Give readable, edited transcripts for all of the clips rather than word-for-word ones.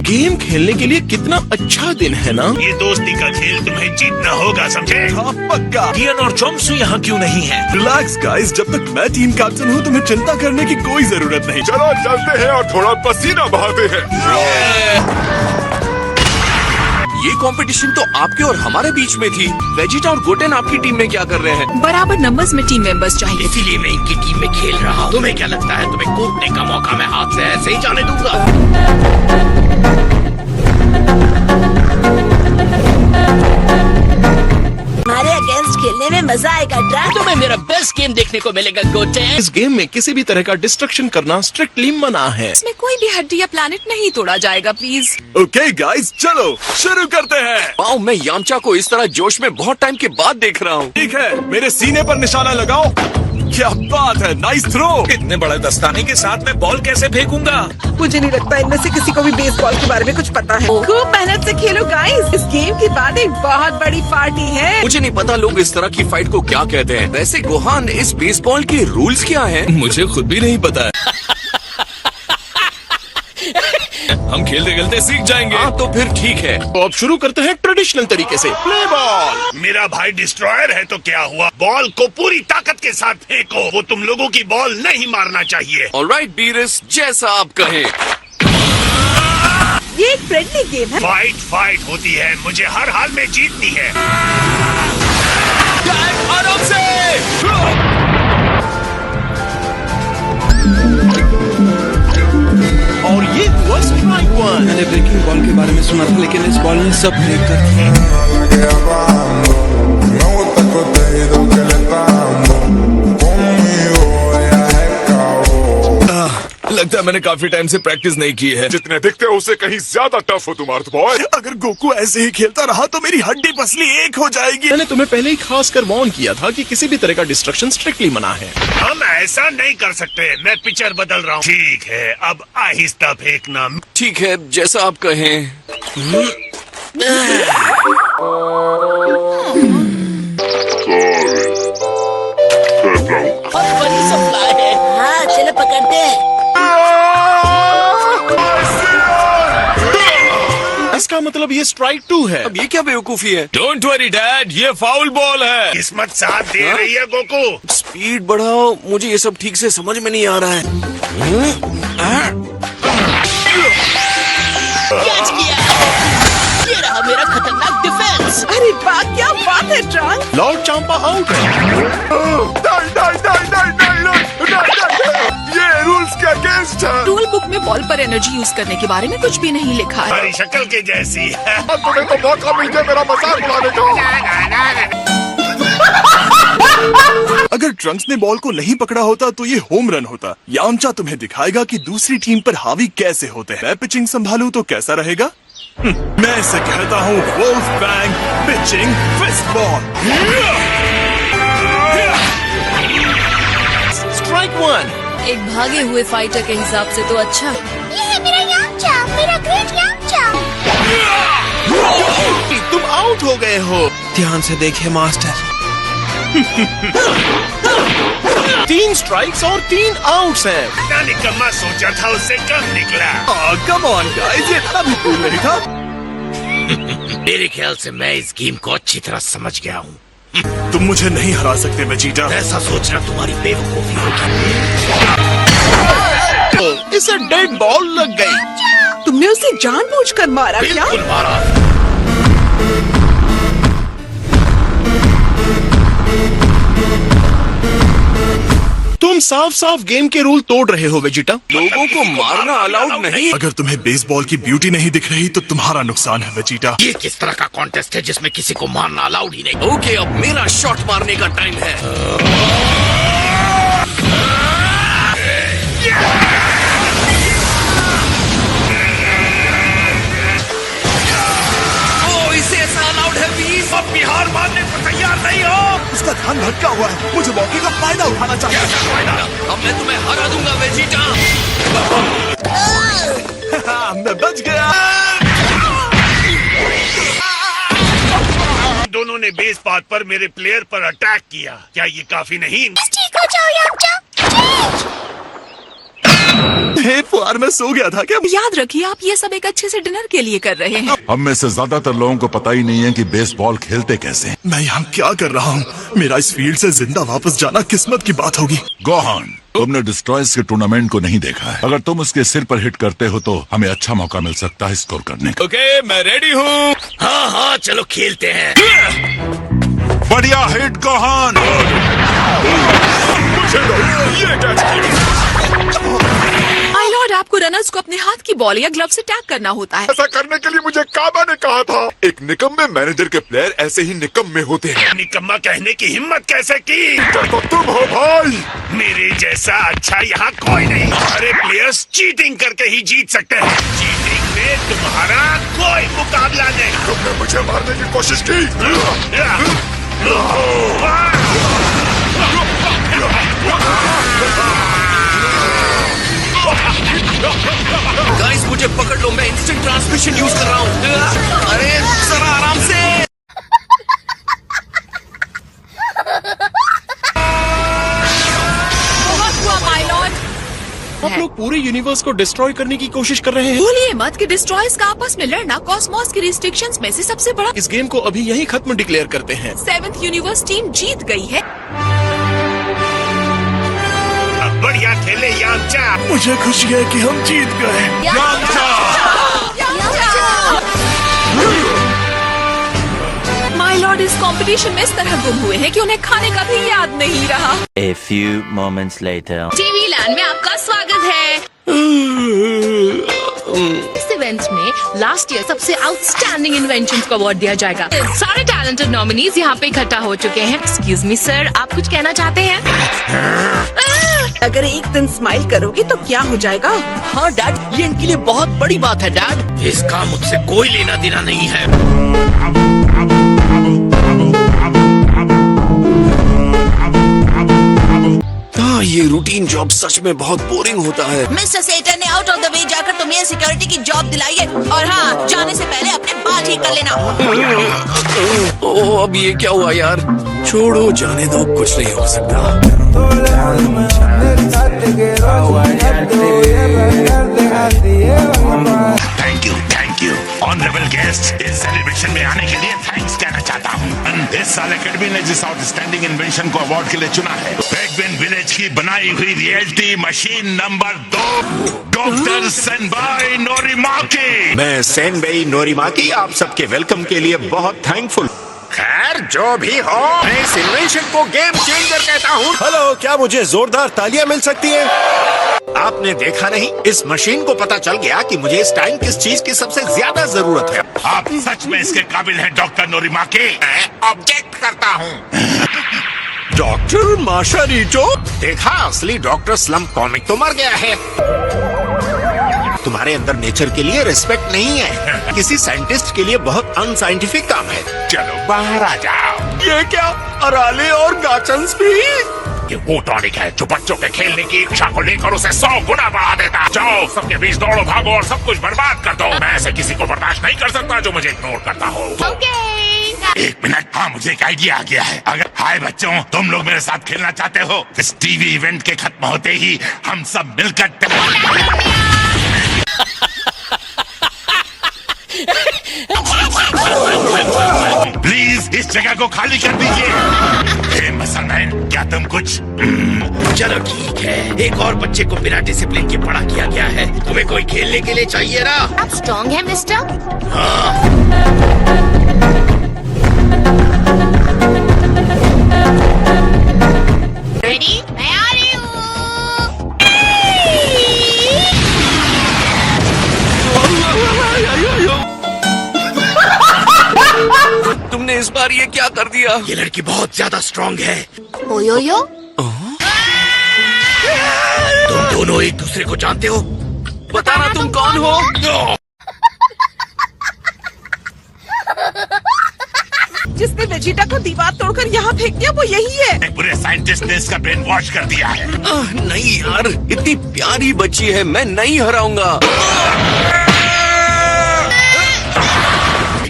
Game खेलने के लिए कितना अच्छा दिन है ना। ये दोस्ती का खेल तुम्हें जीतना होगा, समझे? हाँ पक्का। कियन और चोंगसू यहाँ क्यों नहीं है? रिलैक्स गाइस, जब तक मैं टीम कैप्टन हूँ तुम्हें चिंता करने की कोई जरूरत नहीं। चलो चलते हैं और थोड़ा पसीना बहाते हैं। ये कंपटीशन तो आपके और हमारे बीच में थी। वेजिटा और गोटेन आपकी टीम में क्या कर रहे हैं? बराबर नंबर्स में टीम मेंबर्स चाहिए। इसीलिए मैं इनकी टीम में खेल रहा हूँ। तुम्हें क्या लगता है तुम्हें कूदने का मौका मैं हाथ से ऐसे ही जाने दूंगा? हमारे अगेंस्ट खेलने में मजा आएगा। ड्रैगन तुम्हें मेरा बेस्ट गेम देखने को मिलेगा गोटेन। इस गेम में किसी भी तरह का डिस्ट्रक्शन करना स्ट्रिक्टली मना है। इसमें कोई भी हड्डी या प्लैनेट नहीं तोड़ा जाएगा प्लीज। ओके गाइस, चलो शुरू करते हैं। वाओ, मैं यामचा को इस तरह जोश में बहुत टाइम के बाद देख रहा हूँ। ठीक है, मेरे सीने पर निशाना लगाओ। क्या बात है, नाइस थ्रो। इतने बड़े दस्ताने के साथ मैं बॉल कैसे फेंकूंगा? मुझे नहीं लगता इनमें से किसी को भी बेसबॉल के बारे में कुछ पता है। खूब मेहनत से खेलो गाइस। इस गेम के बाद एक बहुत बड़ी पार्टी है। मुझे नहीं पता लोग इस तरह की फाइट को क्या कहते हैं। वैसे गोहान, इस बेसबॉल के रूल्स क्या हैं? मुझे खुद भी नहीं पता है। हम खेलते खेलते सीख जाएंगे। हाँ तो फिर ठीक है। तो अब शुरू करते हैं ट्रेडिशनल तरीके से। Play ball. मेरा भाई डिस्ट्रॉयर है तो क्या हुआ? बॉल को पूरी ताकत के साथ फेंको। वो तुम लोगों की बॉल नहीं मारना चाहिए। ऑलराइट बीरस, जैसा आप कहें। ये एक फ्रेंडली गेम है। फाइट होती है, मुझे हर हाल में जीतनी है। आराम से। और ये हुआ स्ट्राइक वन। मैंने ब्रेकिंग बॉल के बारे में सुना था, लेकिन इस बॉल ने सब ब्रेक कर दिया। लगता है मैंने काफी टाइम से प्रैक्टिस नहीं की है। जितने दिखते हो उससे कहीं ज्यादा टफ हो तुम अर्थ बॉय। अगर गोकू ऐसे ही खेलता रहा तो मेरी हड्डी पसली एक हो जाएगी। मैंने तुम्हें पहले ही खास कर वार्न किया था कि किसी भी तरह का डिस्ट्रक्शन स्ट्रिक्टली मना है। हम ऐसा नहीं कर सकते। मैं पिचर बदल रहा हूँ। ठीक है, अब आहिस्ता फेंकना। ठीक है, जैसा आप कहें। बहुत बड़ी सप्लाई है। हाँ चलो पकड़ते हैं। इसका मतलब ये स्ट्राइक 2 है। अब ये क्या बेवकूफी है? डोंट वरी डैड, ये फाउल बॉल है। किस्मत साथ दे रही है गोकू। स्पीड बढ़ाओ, मुझे ये सब ठीक से समझ में नहीं आ रहा है। कैच किया। ये रहा मेरा खतरनाक डिफेंस। अरे वाह, क्या बात है ट्रंक। लॉर्ड चांपा आउट है। ये रूल्स के अगेंस्ट है। रूल बुक में बॉल पर एनर्जी यूज करने के बारे में कुछ भी नहीं लिखा है। हमारी शक्ल के जैसी है। अब तुम्हें तो मौका मिल गया मेरा मजाक उड़ाने का। अगर ट्रंक्स ने बॉल को नहीं पकड़ा होता तो ये होम रन होता। यामचा तुम्हें दिखाएगा कि दूसरी टीम पर हावी कैसे होते हैं। मैं पिचिंग संभालूं तो कैसा रहेगा? मैं इसे कहता हूँ wolf bang pitching fist ball. Strike 1। एक भागे हुए फाइटर के हिसाब से तो अच्छा। ये है मेरा यामचा, मेरा ग्रेट यामचा। तुम आउट हो गए हो। ध्यान से देखिए मास्टर। 3 स्ट्राइक्स और 3 आउट्स हैं। इतना निकम्मा सोचा था, उससे कम निकला। कम ऑन गाइस, ये इतना भी कूल नहीं था। मेरे ख्याल से मैं इस गेम को अच्छी तरह समझ गया हूँ। तुम मुझे नहीं हरा सकते वेजिटा। ऐसा सोचना तुम्हारी बेवकूफी होगी। इसे डेड बॉल लग गई। तुमने उसे जानबूझकर मारा क्या? बिल्कुल मारा। तुम साफ साफ गेम के रूल तोड़ रहे हो वेजिटा। लोगों को मारना अलाउड नहीं। अगर तुम्हें बेसबॉल की ब्यूटी नहीं दिख रही तो तुम्हारा नुकसान है वेजिटा। ये किस तरह का कॉन्टेस्ट है जिसमें किसी को मारना अलाउड ही नहीं? ओके, अब मेरा शॉट मारने का टाइम है। ओ, इसे ऐसा अलाउड है प्लीज। अब बिहार मारने को तैयार नहीं हो? उसका ध्यान भटका हुआ है। मुझे मौके का फायदा उठाना चाहिए। अब मैं तुम्हें हरा दूंगा वेजिटा। मैं बच गया। दोनों ने बेस पाथ पर मेरे प्लेयर पर अटैक किया। क्या ये काफी नहीं? ठीक हो जाओ यामचा। यार मैं सो गया था क्या? याद रखिए आप ये सब एक अच्छे से डिनर के लिए कर रहे हैं। हम में से ज्यादातर लोगों को पता ही नहीं है कि बेसबॉल खेलते कैसे हैं। मैं यहाँ क्या कर रहा हूँ? मेरा इस फील्ड से जिंदा वापस जाना किस्मत की बात होगी। गोहान, तुमने डिस्ट्रॉयर्स के टूर्नामेंट को नहीं देखा है। अगर तुम उसके सिर पर हिट करते हो तो हमें अच्छा मौका मिल सकता है स्कोर करने का। ओके, मैं रेडी हूँ। हाँ हाँ, चलो खेलते हैं। बढ़िया हिट गोहान। ये कैच किया। माय लॉर्ड, आपको रनर्स को अपने हाथ की बॉल या ग्लव से टैग करना होता है। ऐसा करने के लिए मुझे काबा ने कहा था। एक निकम्मे मैनेजर के प्लेयर ऐसे ही निकम्मे होते हैं। निकम्मा कहने की हिम्मत कैसे की? तो तुम हो भाई। मेरे जैसा अच्छा यहाँ कोई नहीं। हमारे प्लेयर्स चीटिंग करके ही जीत सकते हैं। चीटिंग में तुम्हारा कोई मुकाबला नहीं। तुमने मुझे मारने की कोशिश की। गाइस मुझे पकड़ लो, मैं इंस्टेंट ट्रांसमिशन यूज कर रहा हूँ। अरे जरा आराम से। बहुत हुआ माय लॉर्ड। आप लोग पूरे यूनिवर्स को डिस्ट्रॉय करने की कोशिश कर रहे हैं। भूलिए मत कि डिस्ट्रॉयर्स का आपस में लड़ना कॉस्मोस की रिस्ट्रिक्शंस में से सबसे बड़ा। इस गेम को अभी यहीं खत्म डिक्लेयर करते हैं। 7th यूनिवर्स टीम जीत गई है। बढ़िया खेले यामचा। मुझे खुशी है कि हम जीत गए। माय लॉर्ड इस कंपटीशन में इस तरह गुम हुए हैं कि उन्हें खाने का भी याद नहीं रहा। A few moments later. TV land में आपका स्वागत है। इस इवेंट में लास्ट ईयर सबसे आउटस्टैंडिंग इन्वेंशंस को अवार्ड दिया जाएगा। सारे टैलेंटेड नॉमिनीज यहाँ पे इकट्ठा हो चुके हैं। एक्सक्यूज मी सर, आप कुछ कहना चाहते हैं? अगर एक दिन स्माइल करोगे तो क्या हो जाएगा? हाँ डैड, ये इनके लिए बहुत बड़ी बात है डैड। इसका मुझसे कोई लेना देना नहीं है। हाँ, ये रूटीन जॉब सच में बहुत बोरिंग होता है। मिस्टर सेटर ने आउट ऑफ द वे जाकर तुम्हें सिक्योरिटी की जॉब दिलाई है। और हाँ, जाने से पहले अपने बाल ठीक कर लेना। ओह, अब ये क्या हुआ यार? छोड़ो, जाने दो, कुछ नहीं हो सकता। Thank you honourable guest. इस सेलिब्रेशन में आने के लिए थैंक्स कहना चाहता हूँ। इस साल एकेडमी ने जिस आउटस्टैंडिंग इन्वेंशन को अवार्ड के लिए चुना है, पेंगुइन विलेज की बनाई हुई रियलिटी मशीन नंबर 2, डॉक्टर सेनबाई नोरिमाकी। मैं सेनबाई नोरिमाकी आप सबके वेलकम के लिए बहुत थैंकफुल। खैर जो भी हो, मैं इस इन्वेंशन को गेम चेंजर कहता हूँ। हेलो, क्या मुझे जोरदार तालियां मिल सकती हैं? आपने देखा नहीं, इस मशीन को पता चल गया कि मुझे इस टाइम किस चीज की सबसे ज्यादा जरूरत है। आप सच में इसके काबिल हैं डॉक्टर नोरिमाकी। मैं ऑब्जेक्ट करता हूँ। डॉक्टर माशा रीचो, देखा असली डॉक्टर स्लम कॉमिक तो मर गया है। तुम्हारे अंदर नेचर के लिए रिस्पेक्ट नहीं है। किसी साइंटिस्ट के लिए बहुत अनसाइंटिफिक काम है। चलो बाहर आ जाओ। ये क्या, अराले और गाचन्स भी? ये वो टॉनिक है जो बच्चों के खेलने की इच्छा को लेकर उसे 100 गुना बढ़ा देता। जाओ, सबके बीच दौड़ो भागो और सब कुछ बर्बाद कर दो। मैं ऐसे किसी को बर्दाश्त नहीं कर सकता जो मुझे इग्नोर करता हो। एक मिनट, हाँ मुझे एक आइडिया आ गया है। अगर हाय बच्चों, तुम लोग मेरे साथ खेलना चाहते हो? इस टीवी इवेंट के खत्म होते ही हम सब मिलकर प्लीज इस जगह को खाली कर दीजिए। मसलमैन, क्या तुम कुछ? चलो ठीक है, एक और बच्चे को बिना डिसिप्लिन के बड़ा किया गया है। तुम्हें कोई खेलने के लिए चाहिए ना? आप स्ट्रॉन्ग है मिस्टर? हाँ। रेडी? मैं आ रही हूँ। तुमने इस बार ये क्या कर दिया? ये लड़की बहुत ज्यादा स्ट्रॉन्ग है। ओयो तुम दोनों एक दूसरे को जानते हो? बताना तुम कौन हो? जिसने वेजिटा को दीवार तोड़कर यहाँ फेंक दिया वो यही है। एक बुरे साइंटिस्ट ने इसका ब्रेन वॉश कर दिया है। नहीं यार, इतनी प्यारी बच्ची है, मैं नहीं हराऊंगा।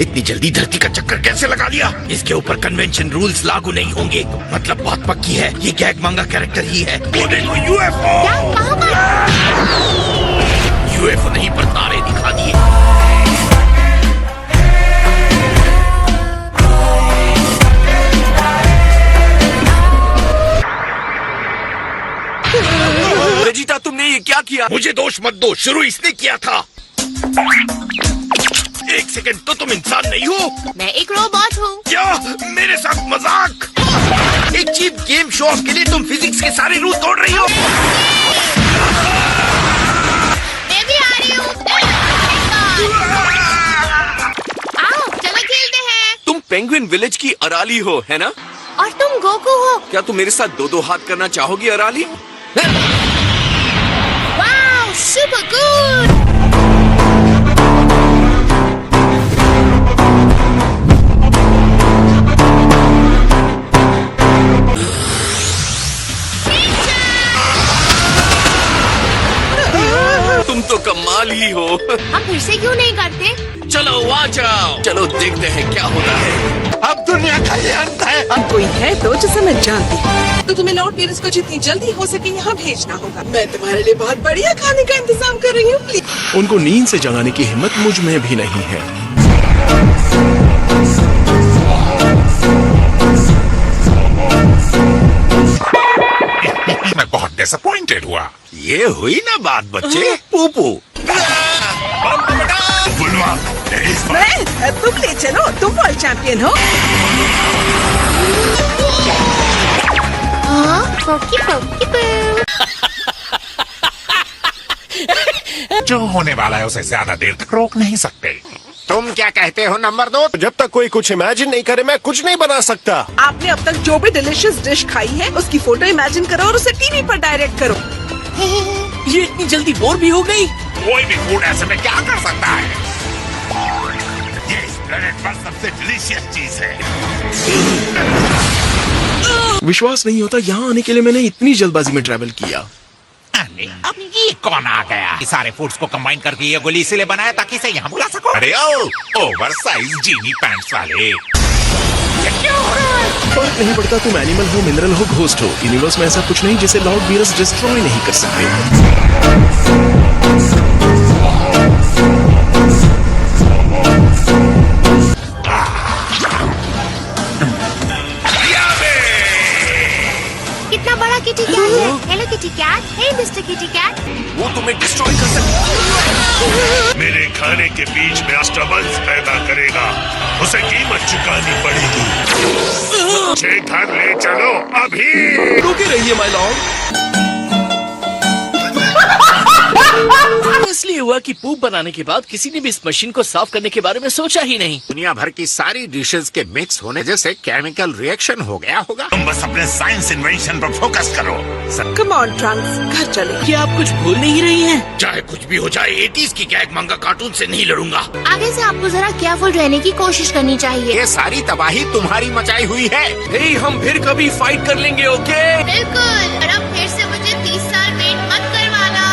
इतनी जल्दी धरती का चक्कर कैसे लगा लिया? इसके ऊपर कन्वेंशन रूल्स लागू नहीं होंगे। मतलब बात पक्की है, ये गैग मांगा कैरेक्टर ही है। वो देखो यूएफओ। क्या कहा? यूएफओ नहीं पर तारे दिखा दिए। वेजिटा, तुमने ये क्या किया? मुझे दोष मत दो, शुरू इसने किया था। एक सेकंड, तो तुम इंसान नहीं हो? मैं एक रोबोट हूँ। क्या मेरे साथ मजाक? एक चीप गेम शो ऑफ के लिए तुम फिजिक्स के सारे रूल तोड़ रही हो। मैं भी आ रही हूँ। आओ, चलो खेलते हैं। तुम पेंगुइन विलेज की अराली हो, है ना? और तुम गोकू हो। क्या तुम मेरे साथ दो हाथ करना चाहोगी अराली? Wow, super good. तुम तो कमाल ही हो। हम फिर से क्यों नहीं करते? चलो आ जाओ, चलो देखते हैं क्या होता है। अब दुनिया का ये अंत है। अब कोई है तो जिसे मैं जानती हूँ, तो तुम्हें लॉर्ड पेरिस को जितनी जल्दी हो सके यहाँ भेजना होगा। मैं तुम्हारे लिए बहुत बढ़िया खाने का इंतजाम कर रही हूँ, प्लीज। उनको नींद से जगाने की हिम्मत मुझ में भी नहीं है। मैं बहुत डिसअपॉइंटेड हुआ। ये हुई ना बात बच्चे। पूपू तुम ले चलो, तुम वर्ल्ड चैंपियन हो। जो होने वाला है उसे ज्यादा देर तक रोक नहीं सकते। तुम क्या कहते हो नंबर 2? जब तक कोई कुछ इमेजिन नहीं करे मैं कुछ नहीं बना सकता। आपने अब तक जो भी डिलीशियस डिश खाई है उसकी फोटो इमेजिन करो और उसे टीवी पर डायरेक्ट करो। ये इतनी जल्दी बोर भी हो गई? कोई भी फूड ऐसे में क्या कर सकता है? ये इस प्लेनेट पर सबसे डिलीशियस चीज है। विश्वास नहीं होता, यहाँ आने के लिए मैंने इतनी जल्दबाजी में ट्रैवल किया। अब ये कौन आ गया? सारे फूड्स को कंबाइन करके ये गोली इसीलिए बनाया ताकि इसे यहाँ बुला सको। अरे ओ ओवर साइज जीनी पैंट्स वाले। ये क्या हो रहा है? फर्क नहीं पड़ता तुम एनिमल हो, मिनरल हो, घोस्ट हो, यूनिवर्स में ऐसा कुछ नहीं जिसे लॉर्ड वीरस डिस्ट्रॉय नहीं कर सकते। कितना बड़ा किटी कैट है। Hello kitty cat. Hey mister kitty cat. वो तुम्हें डिस्ट्रॉय कर सकता है। मेरे खाने के बीच में डिस्टर्बेंस पैदा करेगा, उसे कीमत चुकानी पड़ेगी। मुझे घर ले चलो अभी। रुके रहिए माय लॉर्ड। इसलिए हुआ कि पूप बनाने के बाद किसी ने भी इस मशीन को साफ करने के बारे में सोचा ही नहीं। दुनिया भर की सारी डिशेस के मिक्स होने जैसे केमिकल रिएक्शन हो गया होगा। तुम बस अपने साइंस इन्वेंशन पर फोकस करो। कम ऑन ट्रंक्स, घर चले। क्या आप कुछ भूल नहीं रही हैं? चाहे कुछ भी हो जाए 80s की गैग मंगा कार्टून से नहीं लड़ूंगा। आगे से आपको जरा केयरफुल रहने की कोशिश करनी चाहिए। ये सारी तबाही तुम्हारी मचाई हुई है। हे, हम फिर कभी फाइट कर लेंगे, ओके? बिल्कुल। और अब फिर से मुझे 30 साल वेट मत करवाना।